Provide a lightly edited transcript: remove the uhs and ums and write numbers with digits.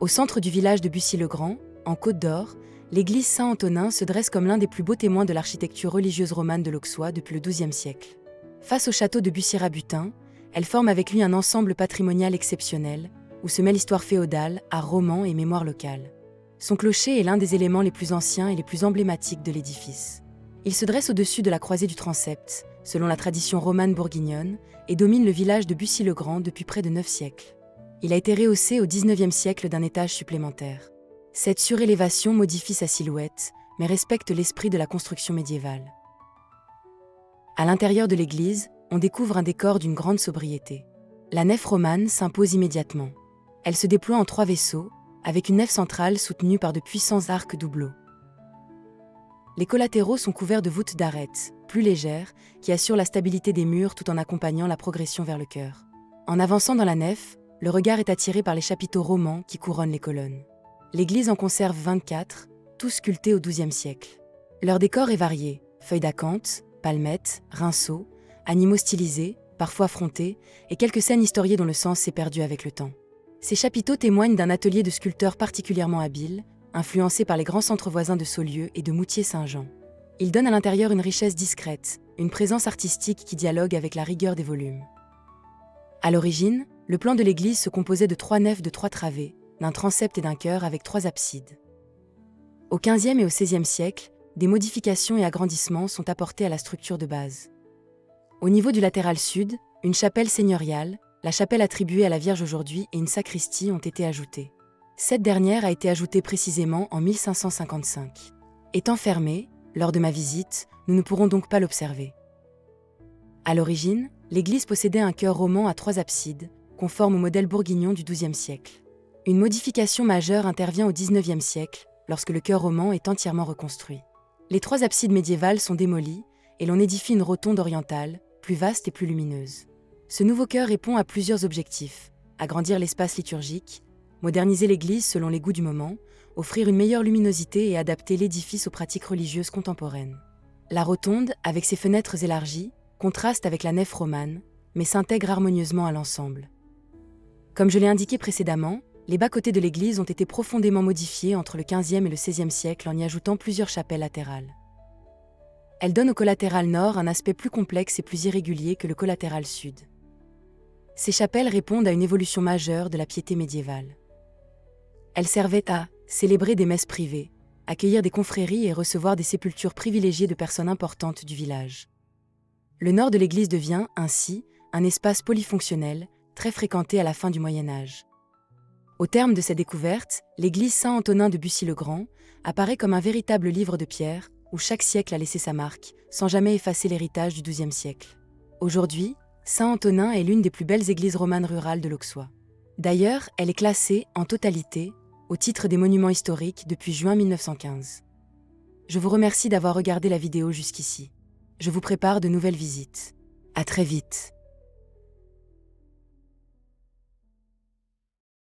Au centre du village de Bussy-le-Grand, en Côte d'Or, l'église Saint-Antonin se dresse comme l'un des plus beaux témoins de l'architecture religieuse romane de l'Auxois depuis le XIIe siècle. Face au château de Bussy-Rabutin, elle forme avec lui un ensemble patrimonial exceptionnel, où se mêlent histoire féodale, art roman et mémoire locale. Son clocher est l'un des éléments les plus anciens et les plus emblématiques de l'édifice. Il se dresse au-dessus de la croisée du transept, selon la tradition romane bourguignonne, et domine le village de Bussy-le-Grand depuis près de 9 siècles. Il a été rehaussé au XIXe siècle d'un étage supplémentaire. Cette surélévation modifie sa silhouette, mais respecte l'esprit de la construction médiévale. À l'intérieur de l'église, on découvre un décor d'une grande sobriété. La nef romane s'impose immédiatement. Elle se déploie en 3 vaisseaux, avec une nef centrale soutenue par de puissants arcs doubleaux. Les collatéraux sont couverts de voûtes d'arêtes, plus légères, qui assurent la stabilité des murs tout en accompagnant la progression vers le chœur. En avançant dans la nef, le regard est attiré par les chapiteaux romans qui couronnent les colonnes. L'église en conserve 24, tous sculptés au XIIe siècle. Leur décor est varié, feuilles d'acanthe, palmettes, rinceaux, animaux stylisés, parfois frontés, et quelques scènes historiées dont le sens s'est perdu avec le temps. Ces chapiteaux témoignent d'un atelier de sculpteurs particulièrement habile, influencé par les grands centres voisins de Saulieu et de Moutier-Saint-Jean. Ils donnent à l'intérieur une richesse discrète, une présence artistique qui dialogue avec la rigueur des volumes. À l'origine, le plan de l'église se composait de 3 nefs de 3 travées, d'un transept et d'un chœur avec 3 absides. Au XVe et au XVIe siècle, des modifications et agrandissements sont apportés à la structure de base. Au niveau du latéral sud, une chapelle seigneuriale, la chapelle attribuée à la Vierge aujourd'hui et une sacristie ont été ajoutées. Cette dernière a été ajoutée précisément en 1555. Étant fermée, lors de ma visite, nous ne pourrons donc pas l'observer. À l'origine, l'église possédait un chœur roman à 3 absides, conforme au modèle bourguignon du XIIe siècle. Une modification majeure intervient au XIXe siècle, lorsque le chœur roman est entièrement reconstruit. Les 3 absides médiévales sont démolies et l'on édifie une rotonde orientale, plus vaste et plus lumineuse. Ce nouveau chœur répond à plusieurs objectifs: agrandir l'espace liturgique, moderniser l'église selon les goûts du moment, offrir une meilleure luminosité et adapter l'édifice aux pratiques religieuses contemporaines. La rotonde, avec ses fenêtres élargies, contraste avec la nef romane, mais s'intègre harmonieusement à l'ensemble. Comme je l'ai indiqué précédemment, les bas-côtés de l'église ont été profondément modifiés entre le XVe et le XVIe siècle en y ajoutant plusieurs chapelles latérales. Elles donnent au collatéral nord un aspect plus complexe et plus irrégulier que le collatéral sud. Ces chapelles répondent à une évolution majeure de la piété médiévale. Elles servaient à célébrer des messes privées, accueillir des confréries et recevoir des sépultures privilégiées de personnes importantes du village. Le nord de l'église devient, ainsi, un espace polyfonctionnel, très fréquenté à la fin du Moyen Âge. Au terme de cette découverte, l'église Saint-Antonin de Bussy-le-Grand apparaît comme un véritable livre de pierre, où chaque siècle a laissé sa marque, sans jamais effacer l'héritage du XIIe siècle. Aujourd'hui, Saint-Antonin est l'une des plus belles églises romanes rurales de l'Auxois. D'ailleurs, elle est classée, en totalité, au titre des monuments historiques depuis juin 1915. Je vous remercie d'avoir regardé la vidéo jusqu'ici. Je vous prépare de nouvelles visites. À très vite.